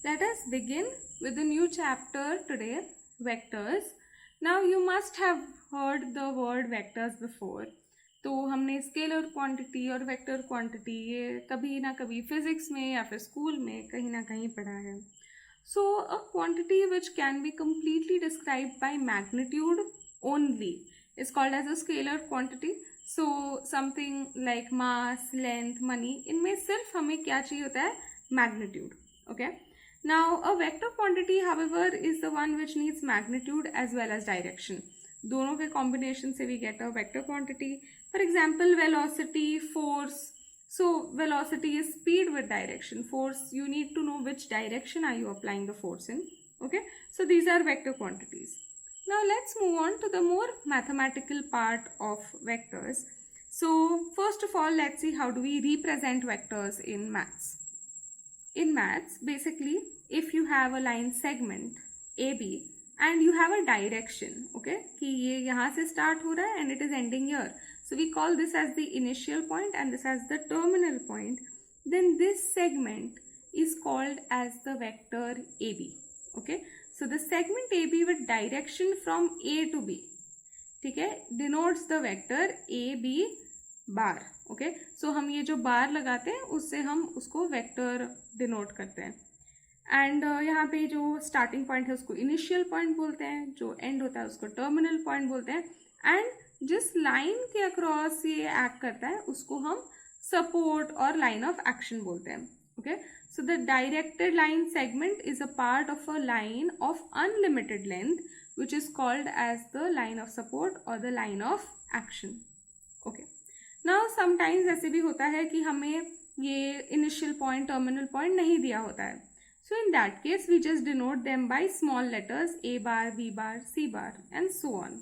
Let us begin with the new chapter today, vectors. Now you must have heard the word vectors before. तो हमने scalar quantity और vector quantity ये कभी ना कभी physics में या फिर स्कूल में कहीं ना कहीं पढ़ा है. So a quantity which can be completely described by magnitude only is called as a scalar quantity. So something like mass, length, money, इनमें सिर्फ हमें क्या चाहिए होता है? Magnitude. Okay. Now a vector quantity, however, is the one which needs magnitude as well as direction. दोनों के combination से we get a vector quantity. For example, velocity, force. So velocity is speed with direction. Force, you need to know which direction are you applying the force in. Okay. So these are vector quantities. Now let's move on to the more mathematical part of vectors. So first of all, let's see how do we represent vectors in maths. In maths, basically, if you have a line segment AB and you have a direction, okay, कि ये यहाँ से start हो रहा है and it is ending here. So we call this as the initial point and this as the terminal point. Then this segment is called as the vector AB. Okay, so the segment AB with direction from A to B, ठीक है, denotes the vector AB bar. Okay, so हम ये जो बार लगाते हैं उससे हम उसको वेक्टर डिनोट करते हैं. एंड यहाँ पे जो स्टार्टिंग पॉइंट है उसको इनिशियल पॉइंट बोलते हैं, जो एंड होता है उसको टर्मिनल पॉइंट बोलते हैं. एंड जिस लाइन के अक्रॉस ये एक्ट करता है उसको हम सपोर्ट और लाइन ऑफ एक्शन बोलते हैं. Okay, so the directed line segment is a part of a line of unlimited length which is called as the line of support और the line of action. Okay, now sometimes ऐसे भी होता है कि हमें ये इनिशियल पॉइंट टर्मिनल पॉइंट नहीं दिया होता है. So in that case we just denote them by small letters A bar, B bar, C bar and so on.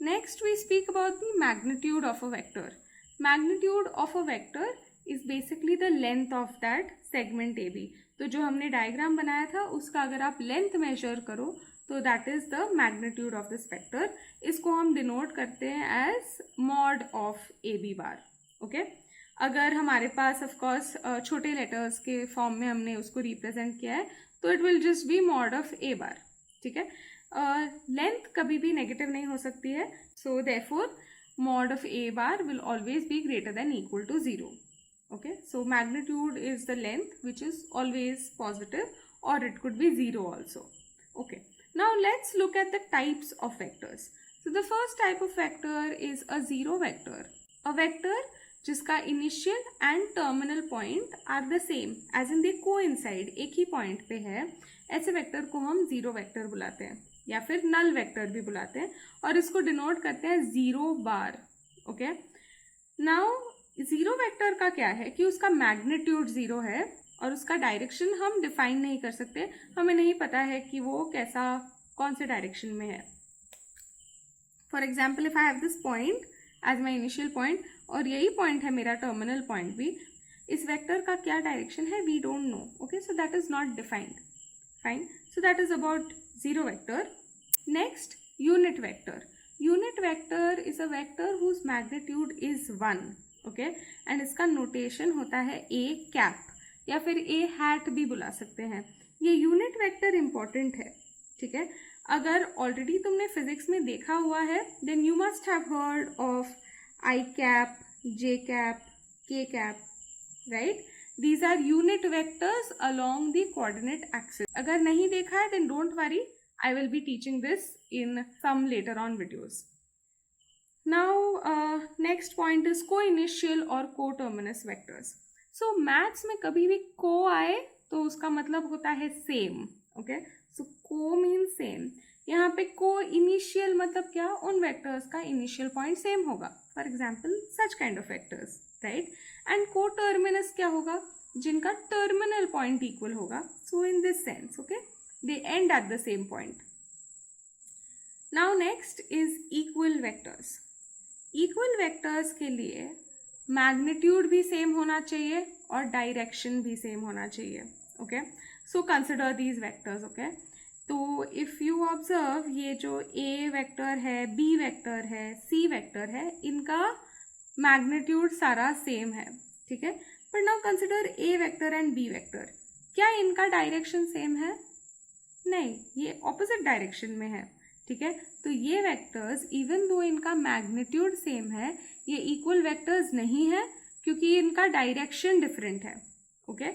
Next we speak about the magnitude of a vector. Magnitude of a vector is basically the length of that segment AB. तो जो हमने diagram बनाया था उसका अगर आप length measure करो तो that is the magnitude of this vector. इसको हम डिनोट करते हैं as mod of AB bar. Okay, अगर हमारे पास ऑफकोर्स छोटे लेटर्स के फॉर्म में हमने उसको रिप्रेजेंट किया है तो it will just be mod of A bar. ठीक है, लेंथ कभी भी नेगेटिव नहीं हो सकती है. So therefore mod of A bar will always be greater than equal to 0. Okay, so magnitude is the length which is always positive or it could be 0 also. Okay, now let's look at the types of vectors. So the first type of vector is a zero vector. A vector जिसका initial and terminal point are the same as in they coincide, एक ही point पे है. ऐसे vector को हम zero vector बुलाते हैं या फिर null vector भी बुलाते हैं और इसको denote करते हैं zero bar. Okay, now zero vector का क्या है कि उसका मैग्नीट्यूड जीरो है और उसका डायरेक्शन हम डिफाइन नहीं कर सकते. हमें नहीं पता है कि वो कैसा कौन से डायरेक्शन में है. For example, if I have this point as my initial point और यही पॉइंट है मेरा टर्मिनल पॉइंट भी, इस वेक्टर का क्या डायरेक्शन है we don't know. Okay, so that is not defined. Fine, so that is about zero vector. Next, unit vector. Unit vector is a vector whose magnitude is 1. Okay, and इसका notation होता है A cap या फिर A hat भी बुला सकते हैं. ये यूनिट वेक्टर इंपॉर्टेंट है. ठीक है, अगर ऑलरेडी तुमने फिजिक्स में देखा हुआ है then you must have heard of I cap, J cap, K cap, right. These are unit vectors along the coordinate axis. अगर नहीं देखा है then don't worry, I will be teaching this in some later on videos. Now next point is co-initial और co-terminus vectors. So maths में कभी भी co आए तो उसका मतलब होता है same. Okay, so co means same. यहाँ पे co-initial मतलब क्या, उन vectors का initial point same होगा. For example, such kind of vectors, right? And co-terminus क्या होगा, जिनका terminal point equal होगा. So in this sense, okay, they end at the same point. Now next is equal vectors. Equal vectors के लिए magnitude भी same होना चाहिए और डायरेक्शन भी सेम होना चाहिए. Okay, so consider these vectors. Okay, तो इफ़ यू ऑब्जर्व ये जो A वेक्टर है, B वेक्टर है, C वेक्टर है, इनका मैग्नीट्यूड सारा सेम है. ठीक है, but now consider A vector and B vector. क्या इनका डायरेक्शन सेम है? नहीं, ये ऑपोजिट डायरेक्शन में है, ठीक है। तो ये वेक्टर्स इवन दो इनका मैग्नीट्यूड सेम है, ये इक्वल वेक्टर्स नहीं है क्योंकि इनका डायरेक्शन डिफरेंट है, okay.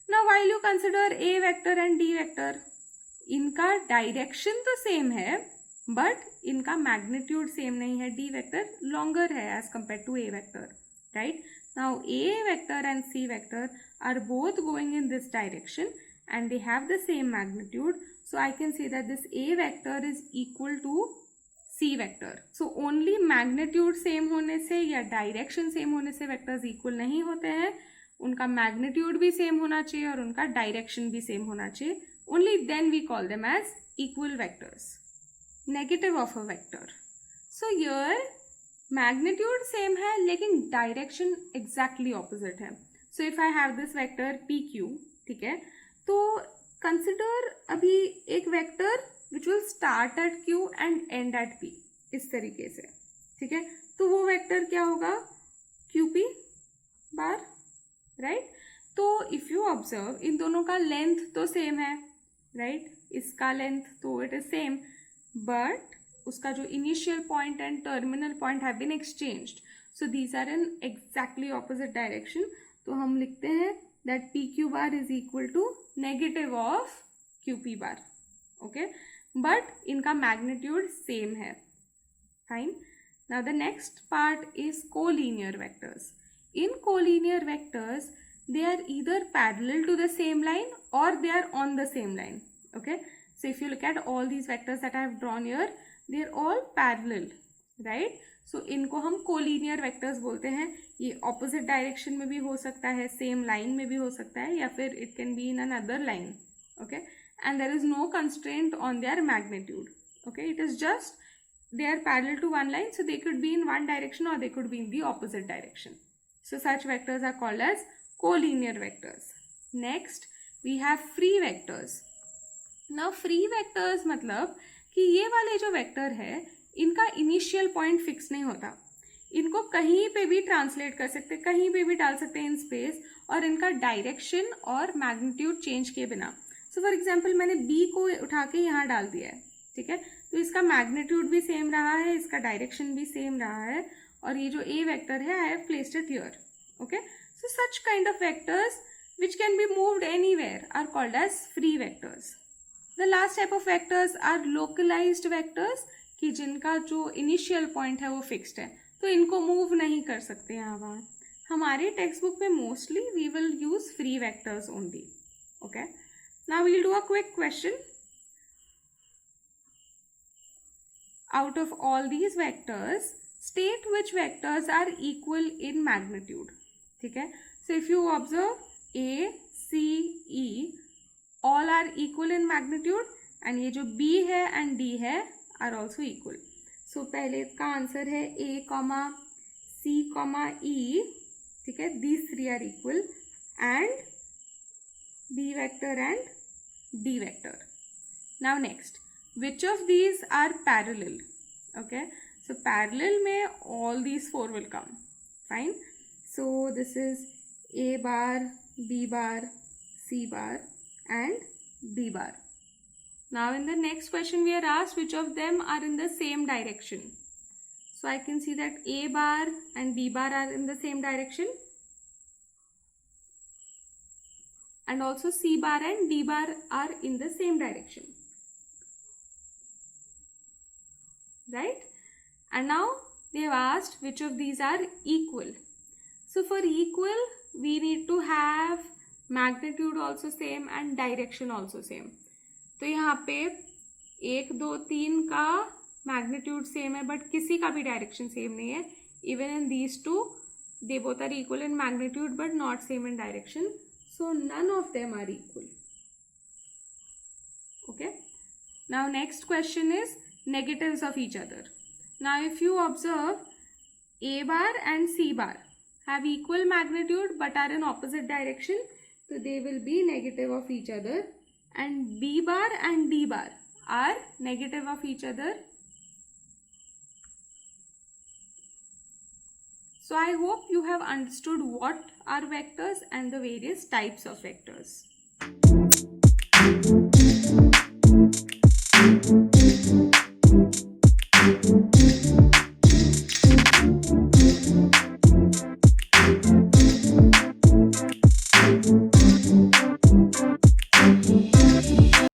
Now while you consider A vector and D vector, इनका डायरेक्शन तो सेम है बट इनका मैग्नीट्यूड सेम नहीं है, डी वेक्टर लॉन्गर है as compare to A vector, right. Now A vector and C vector are both going in this direction and they have the same magnitude, so I can say that this A vector is equal to C vector. So only magnitude same होने से या direction same होने से vectors equal नहीं होते हैं, उनका magnitude भी same होना चाहिए और उनका direction भी same होना चाहिए, only then we call them as equal vectors. Negative of a vector, so here magnitude same है लेकिन direction exactly opposite है. So if I have this vector PQ, ठीक है, तो कंसिडर अभी एक vector which will start at Q and end at P, इस तरीके से, ठीक है। तो वो वेक्टर क्या होगा? क्यू पी बार, राइट। तो इफ यू ऑब्जर्व इन दोनों का लेंथ तो सेम है, राइट, इसका लेंथ तो इट इज सेम, बट उसका जो initial point and terminal point have been exchanged, so these are in exactly opposite direction. तो हम लिखते हैं that PQ bar is equal to negative of QP bar, okay, but इनका magnitude same है, fine. Now the next part is collinear vectors. In collinear vectors, they are either parallel to the same line or they are on the same line, okay. So if you look at all these vectors that I have drawn here, they are all parallel, right. So इनको हम collinear vectors बोलते हैं। ये opposite direction में भी हो सकता है, सेम लाइन में भी हो सकता है, या फिर it can be in another line, okay, and there is no constraint on their magnitude, okay, it is just they are parallel to one line, so they could be in one direction or they could be in the opposite direction. So such vectors are called as collinear vectors. Next we have free vectors. Now free vectors मतलब कि ये वाले जो vector है इनका initial point fix नहीं होता, इनको कहीं पे भी ट्रांसलेट कर सकते, कहीं पे भी डाल सकते हैं इन स्पेस, और इनका डायरेक्शन और मैग्नीट्यूड चेंज किए बिना। सो फॉर एग्जांपल मैंने बी को उठा के यहाँ डाल दिया है, ठीक है, तो इसका मैग्नीट्यूड भी सेम रहा है, इसका डायरेक्शन भी सेम रहा है, और ये जो ए वेक्टर है I have placed it here, okay. So such kind of vectors which can be moved anywhere are called as free vectors. The last type of vectors are localised vectors, कि जिनका जो initial point है वो fixed है, तो इनको move नहीं कर सकते यहाँ वहाँ। हमारे टेक्स्ट बुक में mostly we will use free vectors only, okay. Now we will do a quick question. Out of all these vectors state which vectors are equal in magnitude, ठीक है। So if you observe A C E all are equal in magnitude, and ये जो B है and D है are also equal. So पहले का answer है ए comma C comma E, ठीक है, these three are equal, and B vector and D vector. Now next, which of these are parallel, okay. So parallel में all these four will come, fine. So this is A bar, B bar, C bar and D bar. Now in the next question we are asked which of them are in the same direction. So I can see that A bar and B bar are in the same direction, and also C bar and D bar are in the same direction, right? And now they have asked which of these are equal. So for equal we need to have magnitude also same and direction also same. तो यहाँ पे 1 2 3 का magnitude same है but किसी का भी direction same नहीं है। Even in these two they both are equal in magnitude but not same in direction, so none of them are equal, okay. Now next question is negatives of each other. Now if you observe, A bar and C bar have equal magnitude but are in opposite direction, so they will be negative of each other, and B bar and D bar are negative of each other. So I hope you have understood what are vectors and the various types of vectors. है।